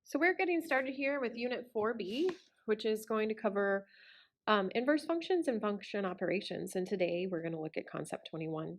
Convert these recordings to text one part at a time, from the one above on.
So we're getting started here with Unit 4B, which is going to cover inverse functions and function operations. And today we're going to look at concept 21.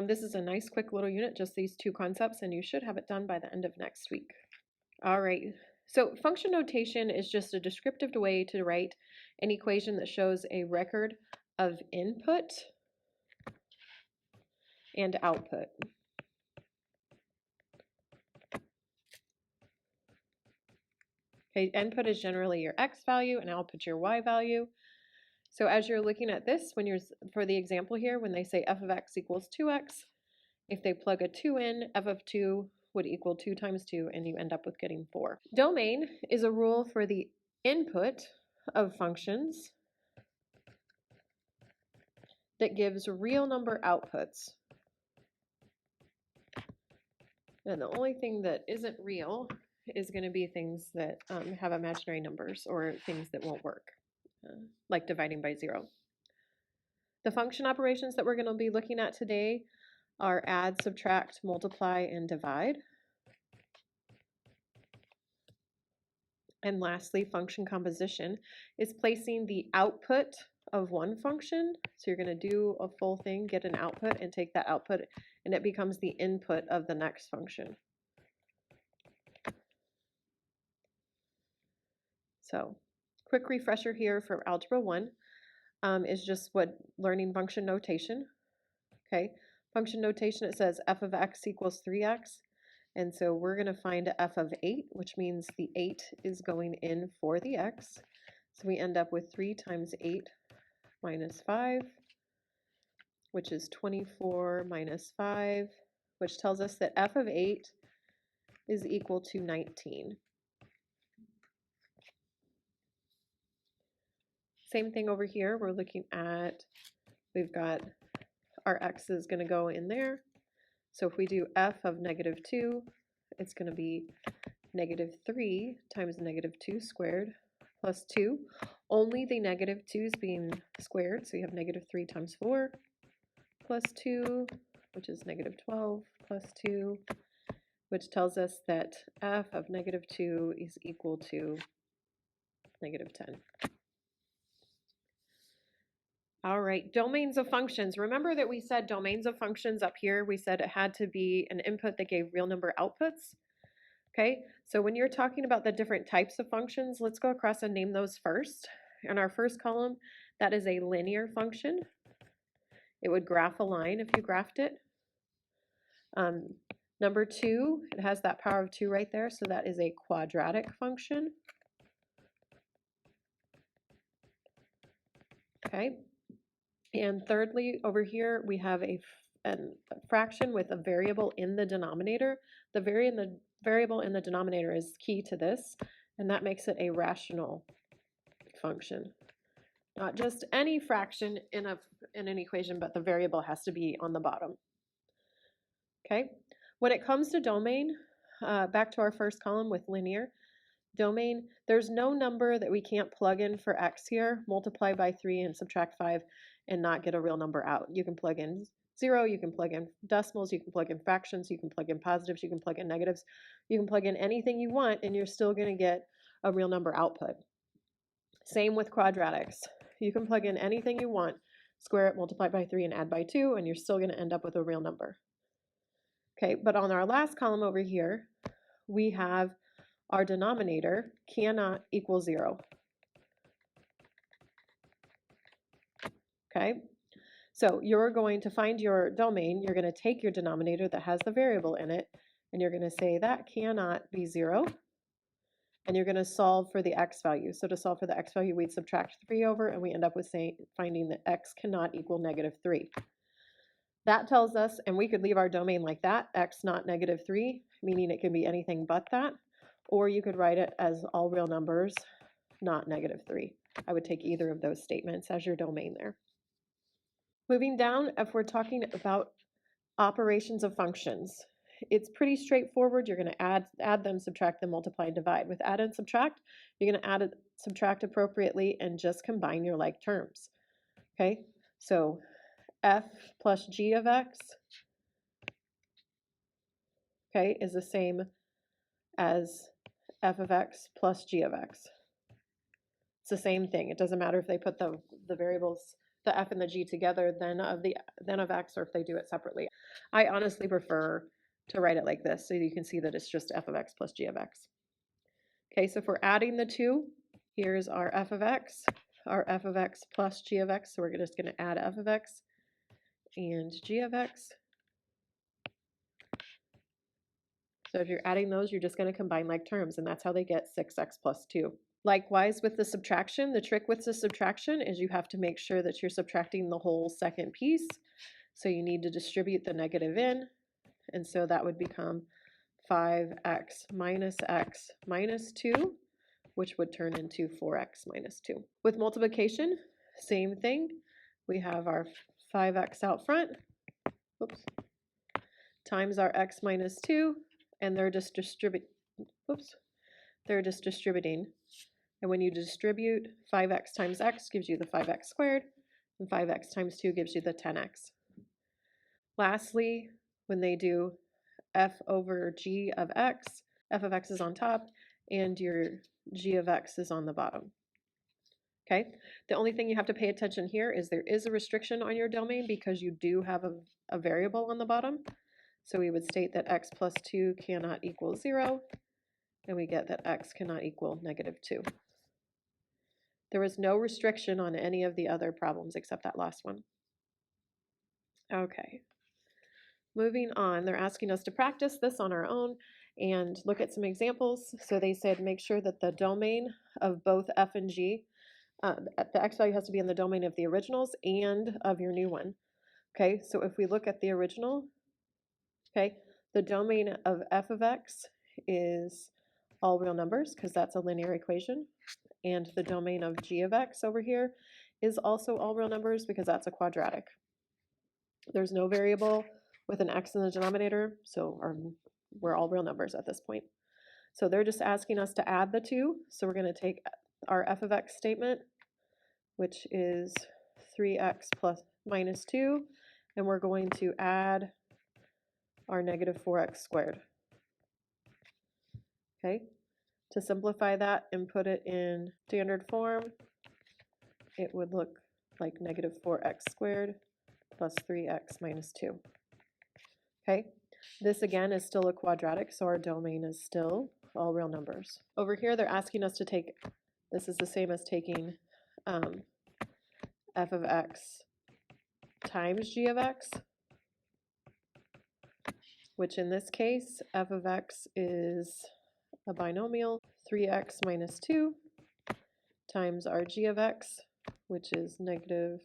This is a nice quick little unit, just these two concepts, and you should have it done by the end of next week. All right, so function notation is just a descriptive way to write an equation that shows a record of input and output. Okay, input is generally your x value and output your y value. So as you're looking at this, when you're, for the example here, when they say f of x equals 2x, if they plug a 2 in, f of 2 would equal 2 times 2, and you end up with getting 4. Domain is a rule for the input of functions that gives real number outputs. And the only thing that isn't real is going to be things that have imaginary numbers or things that won't work, like dividing by 0. The function operations that we're going to be looking at today are add, subtract, multiply, and divide. And lastly, function composition is placing the output of one function. So you're going to do a full thing, get an output, and take that output, and it becomes the input of the next function. So quick refresher here for Algebra 1 is just what learning function notation. Okay, function notation, it says f of x equals 3x. And so we're going to find f of 8, which means the 8 is going in for the x. So we end up with 3 times 8 minus 5, which is 24 minus 5, which tells us that f of 8 is equal to 19. Same thing over here. We're looking at, we've got our x is going to go in there. So if we do f of negative 2, it's going to be negative 3 times negative 2 squared plus 2. Only the negative 2's being squared, so you have negative 3 times 4 plus 2, which is negative 12 plus 2, which tells us that f of negative 2 is equal to negative 10. All right, domains of functions. Remember that we said domains of functions up here, we said it had to be an input that gave real number outputs. Okay, so when you're talking about the different types of functions, let's go across and name those first. In our first column, that is a linear function. It would graph a line if you graphed it. Number 2, it has that power of 2 right there, so that is a quadratic function. Okay, and thirdly, over here, we have a fraction with a variable in the denominator. The variable in the denominator is key to this, and that makes it a rational function. Not just any fraction in an equation, but the variable has to be on the bottom. Okay, when it comes to domain, back to our first column with linear, domain, there's no number that we can't plug in for x here, multiply by 3 and subtract 5 and not get a real number out. You can plug in 0, you can plug in decimals, you can plug in fractions, you can plug in positives, you can plug in negatives, you can plug in anything you want and you're still going to get a real number output. Same with quadratics. You can plug in anything you want, square it, multiply by 3 and add by 2, and you're still going to end up with a real number. Okay, but on our last column over here, we have our denominator cannot equal 0. Okay, so you're going to find your domain, you're going to take your denominator that has the variable in it, and you're going to say that cannot be 0, and you're going to solve for the x value. So to solve for the x value, we'd subtract 3 over, and we end up with finding that x cannot equal negative 3. That tells us, and we could leave our domain like that, x not negative 3, meaning it can be anything but that. Or you could write it as all real numbers, not negative 3. I would take either of those statements as your domain there. Moving down, if we're talking about operations of functions, it's pretty straightforward. You're going to add them, subtract them, multiply, and divide. With add and subtract, you're going to add and subtract appropriately and just combine your like terms. Okay, so f plus g of x, okay, is the same as f of x plus g of x. It's the same thing. It doesn't matter if they put the variables, the f and the g together, then of x, or if they do it separately. I honestly prefer to write it like this so you can see that it's just f of x plus g of x. Okay, so if we're adding the two, here's our f of x plus g of x. So we're just going to add f of x and g of x. So if you're adding those, you're just going to combine like terms, and that's how they get 6x plus 2. Likewise with the subtraction, the trick with the subtraction is you have to make sure that you're subtracting the whole second piece. So you need to distribute the negative in, and so that would become 5x minus 2, which would turn into 4x minus 2. With multiplication, same thing. We have our 5x out front, times our x minus 2, and they're just distributing. And when you distribute, 5x times x gives you the 5x squared, and 5x times 2 gives you the 10x. Lastly, when they do f over g of x, f of x is on top, and your g of x is on the bottom. Okay, the only thing you have to pay attention here is there is a restriction on your domain because you do have a variable on the bottom. So we would state that x plus 2 cannot equal 0, and we get that x cannot equal negative 2. There was no restriction on any of the other problems except that last one. Okay, moving on, they're asking us to practice this on our own and look at some examples. So they said make sure that the domain of both f and g, the x value has to be in the domain of the originals and of your new one. Okay, so if we look at the original, okay, the domain of f of x is all real numbers because that's a linear equation. And the domain of g of x over here is also all real numbers because that's a quadratic. There's no variable with an x in the denominator, so we're all real numbers at this point. So they're just asking us to add the two. So we're going to take our f of x statement, which is 3x plus minus 2, and we're going to add our negative 4x squared. Okay. To simplify that and put it in standard form, it would look like negative 4x squared plus 3x minus 2. Okay, this again is still a quadratic, so our domain is still all real numbers. Over here, they're asking us to take, this is the same as taking f of x times g of x, which in this case, f of x is a binomial, 3x minus 2 times our g of x, which is negative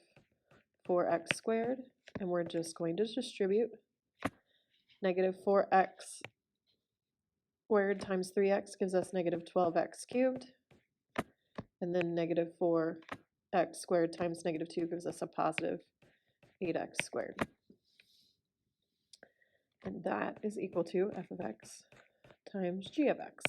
4x squared, and we're just going to distribute negative 4x squared times 3x gives us negative 12x cubed, and then negative 4x squared times negative 2 gives us a positive 8x squared. And that is equal to f of x times g of x.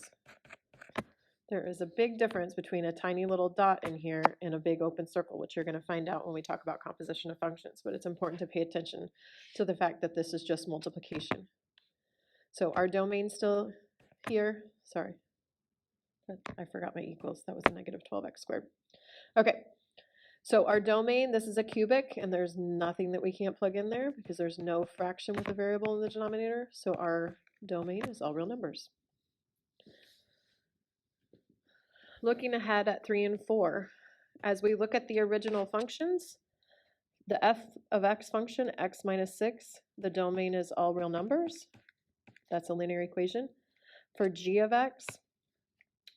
There is a big difference between a tiny little dot in here and a big open circle, which you're going to find out when we talk about composition of functions, but it's important to pay attention to the fact that this is just multiplication. So our domain's still here, sorry, I forgot my equals, that was a negative 12x squared. Okay, so our domain, this is a cubic, and there's nothing that we can't plug in there because there's no fraction with a variable in the denominator, so our domain is all real numbers. Looking ahead at 3 and 4, as we look at the original functions, the f of x function, x minus 6, the domain is all real numbers. That's a linear equation. For g of x,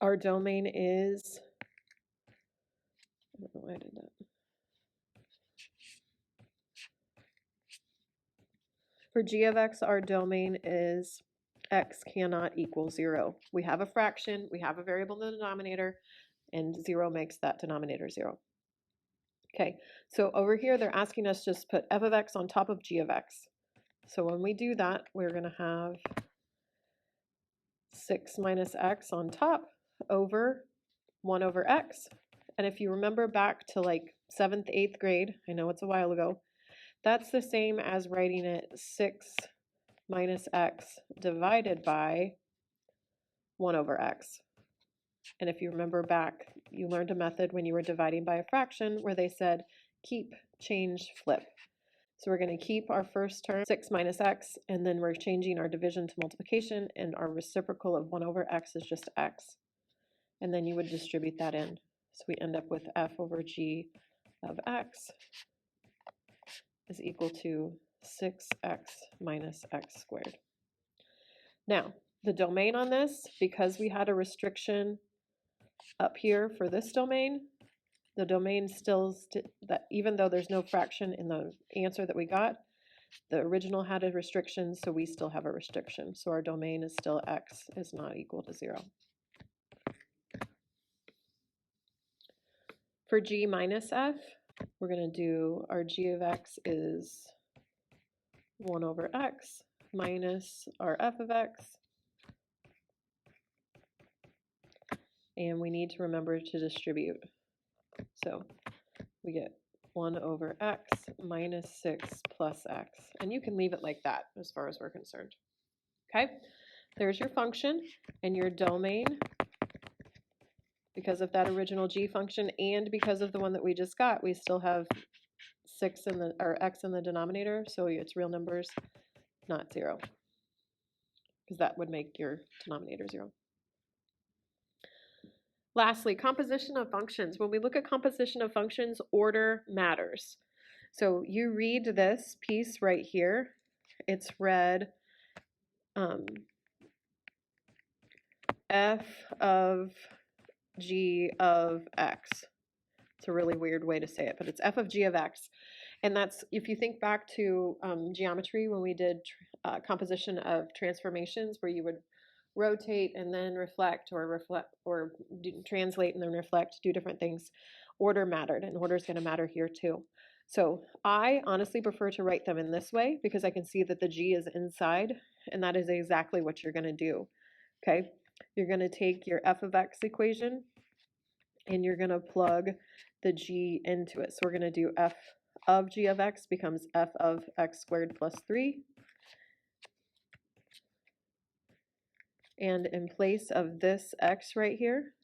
our domain is, I don't know why I did that. For g of x, our domain is x cannot equal 0. We have a fraction, we have a variable in the denominator, and 0 makes that denominator 0. Okay, so over here they're asking us just put f of x on top of g of x. So when we do that, we're going to have 6 minus x on top over 1 over x. And if you remember back to like 7th, 8th grade, I know it's a while ago, that's the same as writing it 6 minus x divided by 1 over x. And if you remember back, you learned a method when you were dividing by a fraction where they said keep, change, flip. So we're going to keep our first term, 6 minus x, and then we're changing our division to multiplication, and our reciprocal of 1 over x is just x. And then you would distribute that in. So we end up with f over g of x is equal to 6x minus x squared. Now, the domain on this, because we had a restriction up here for this domain, the domain still, that even though there's no fraction in the answer that we got, the original had a restriction, so we still have a restriction. So our domain is still x is not equal to 0. For g minus f, we're going to do our g of x is 1 over x minus our f of x. And we need to remember to distribute. So we get 1 over x minus 6 plus x. And you can leave it like that as far as we're concerned. Okay, there's your function and your domain because of that original g function, and because of the one that we just got, we still have 6 in the, or x in the denominator, so it's real numbers, not 0, because that would make your denominator 0. Lastly, composition of functions. When we look at composition of functions, order matters. So you read this piece right here. It's read f of g of x. It's a really weird way to say it, but it's f of g of x. And that's, if you think back to geometry when we did composition of transformations, where you would rotate and then reflect, or translate and then reflect, do different things, order mattered, and order is going to matter here too. So I honestly prefer to write them in this way because I can see that the g is inside, and that is exactly what you're going to do. Okay, you're going to take your f of x equation and you're going to plug the g into it. So we're going to do f of g of x becomes f of x squared plus 3. And in place of this x right here,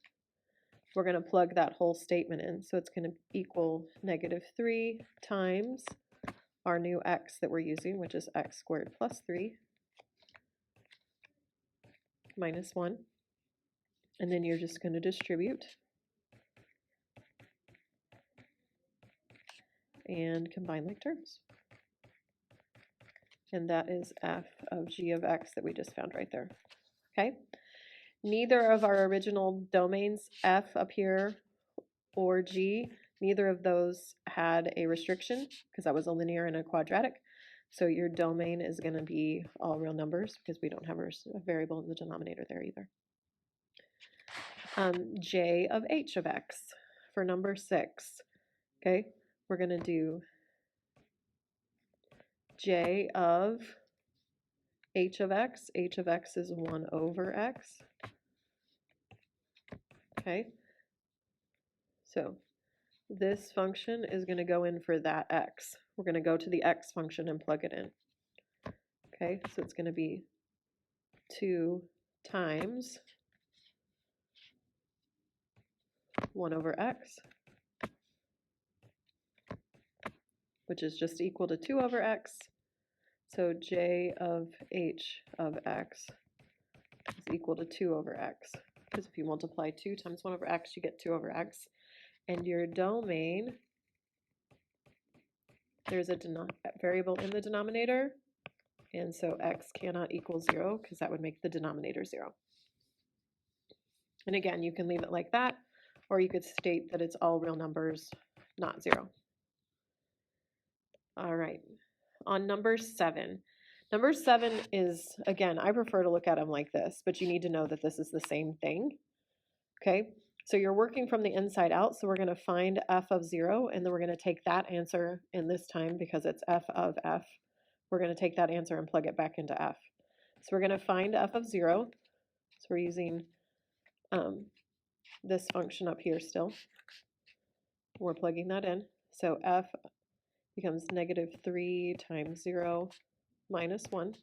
we're going to plug that whole statement in. So it's going to equal -3 times our new x that we're using, which is x squared plus 3 minus 1. And then you're just going to distribute and combine like terms. And that is f of g of x that we just found right there. Okay? Neither of our original domains, f up here or g, neither of those had a restriction because that was a linear and a quadratic. So your domain is going to be all real numbers because we don't have a variable in the denominator there either. J of h of x for number 6. Okay, we're going to do j of h of x. H of x is 1 over x. Okay, so this function is going to go in for that x. We're going to go to the x function and plug it in. Okay, so it's going to be 2 times 1 over x, which is just equal to 2 over x. So j of h of x is equal to 2 over x. Because if you multiply 2 times 1 over x, you get 2 over x. And your domain, there's a variable in the denominator, and so x cannot equal 0 because that would make the denominator 0. And again, you can leave it like that, or you could state that it's all real numbers, not 0. All right, on number 7. Number 7 is, again, I prefer to look at them like this, but you need to know that this is the same thing. Okay, so you're working from the inside out, so we're going to find f of 0, and then we're going to take that answer, and this time, because it's f of f, we're going to take that answer and plug it back into f. So we're going to find f of 0. So we're using this function up here still. We're plugging that in. So f becomes -3 times 0 minus 1.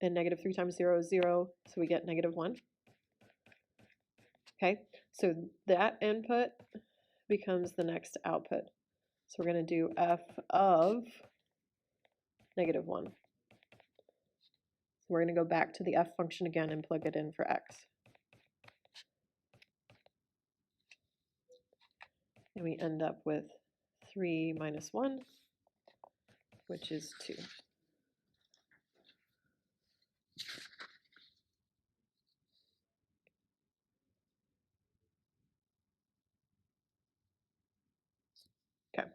and negative 3 times 0 is 0, so we get negative 1. Okay, so that input becomes the next output. So we're going to do f of negative 1. So we're going to go back to the f function again and plug it in for x. And we end up with 3 minus 1, which is 2. Okay.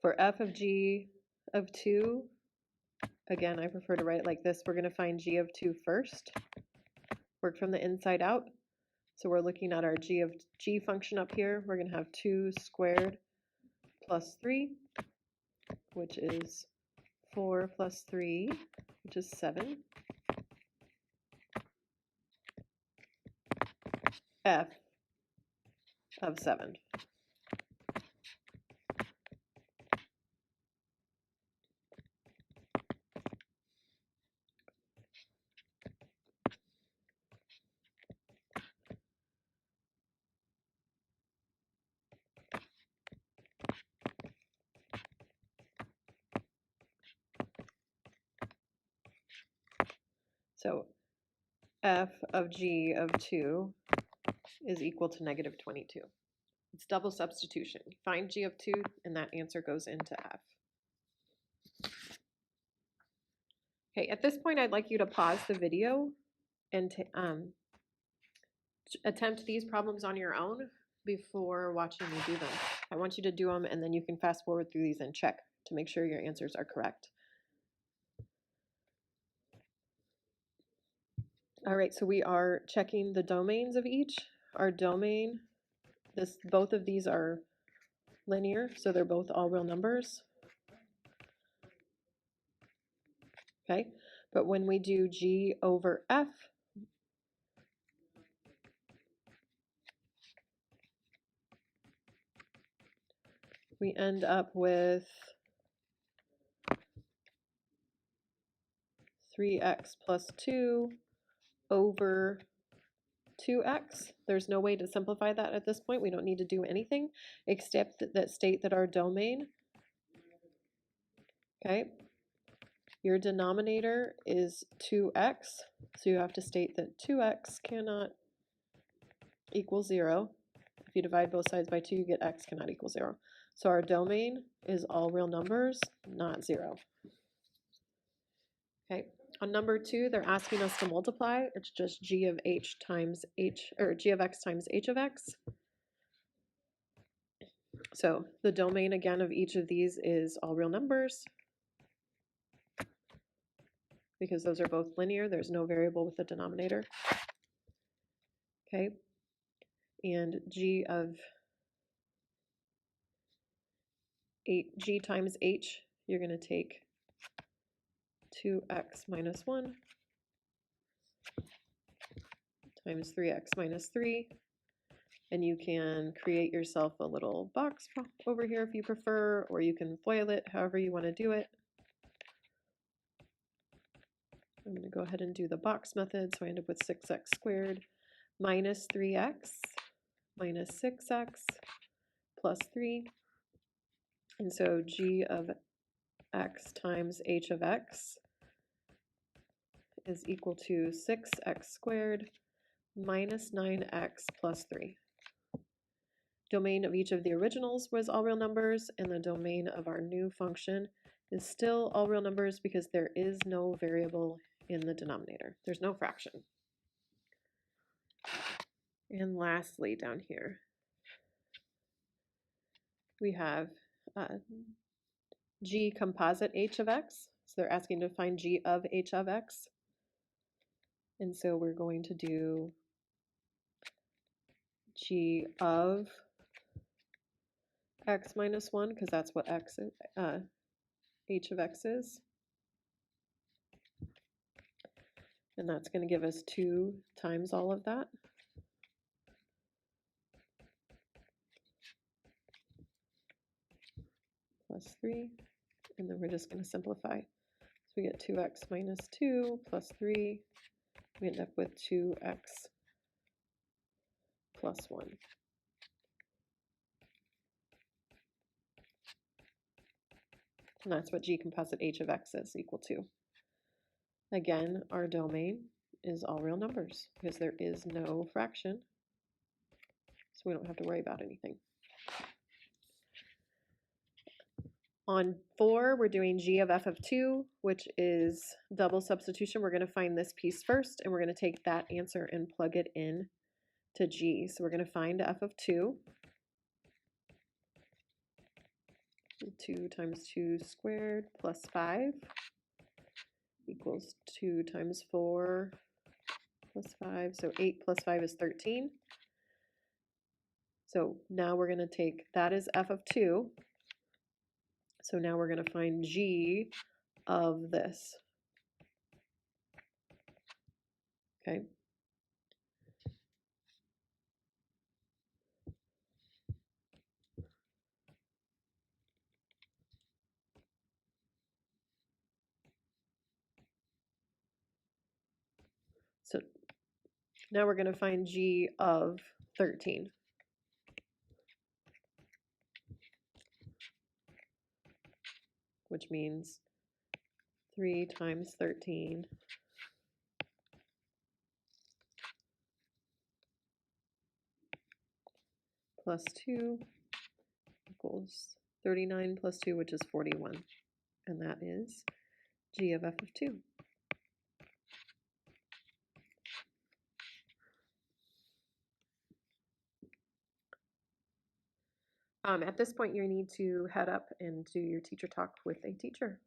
For f of g of 2, again, I prefer to write it like this. We're going to find g of 2 first. Work from the inside out. So we're looking at our g function up here. We're going to have 2 squared plus 3, which is 4 plus 3, which is 7. F of 7. So f of g of 2 is equal to negative 22. It's double substitution. Find g of 2, and that answer goes into f. Okay, at this point, I'd like you to pause the video and attempt these problems on your own before watching me do them. I want you to do them, and then you can fast forward through these and check to make sure your answers are correct. All right, so we are checking the domains of each. Our domain, both of these are linear, so they're both all real numbers. Okay, but when we do g over f, we end up with 3x plus 2 over 2x. There's no way to simplify that at this point. We don't need to do anything except that state that our domain, okay, your denominator is 2x, so you have to state that 2x cannot equal 0. If you divide both sides by 2, you get x cannot equal 0. So our domain is all real numbers, not 0. Okay, on number 2, they're asking us to multiply. It's just g of h times h, or g of x times h of x. So the domain again of each of these is all real numbers, because those are both linear. There's no variable with the denominator. Okay, and g of g times h, you're going to take 2x minus 1 times 3x minus 3, and you can create yourself a little box over here if you prefer, or you can FOIL it however you want to do it. I'm going to go ahead and do the box method, so I end up with 6x squared minus 3x minus 6x plus 3, and so g of x times h of x is equal to 6x squared minus 9x plus 3. Domain of each of the originals was all real numbers, and the domain of our new function is still all real numbers because there is no variable in the denominator. There's no fraction. And lastly, down here, we have g composite h of x. So they're asking to find g of h of x. And so we're going to do g of x minus 1, because that's what x is, h of x is. And that's going to give us 2 times all of that. plus 3, and then we're just going to simplify. So we get 2x minus 2 plus 3. We end up with 2x plus 1. And that's what G composite H of x is equal to. Again, our domain is all real numbers because there is no fraction, so we don't have to worry about anything. On 4, we're doing G of f of 2, which is double substitution. We're going to find this piece first, and we're going to take that answer and plug it in to G. So we're going to find f of 2. 2 times 2 squared plus 5 equals 2 times 4 plus 5. So 8 plus 5 is 13. So now we're going to take, that is f of 2. So now we're going to find G of this. Okay. So now we're going to find G of 13. Which means 3 times 13 plus 2 equals 39 plus 2, which is 41. And that is G of f of 2. At this point, you need to head up and do your teacher talk with a teacher.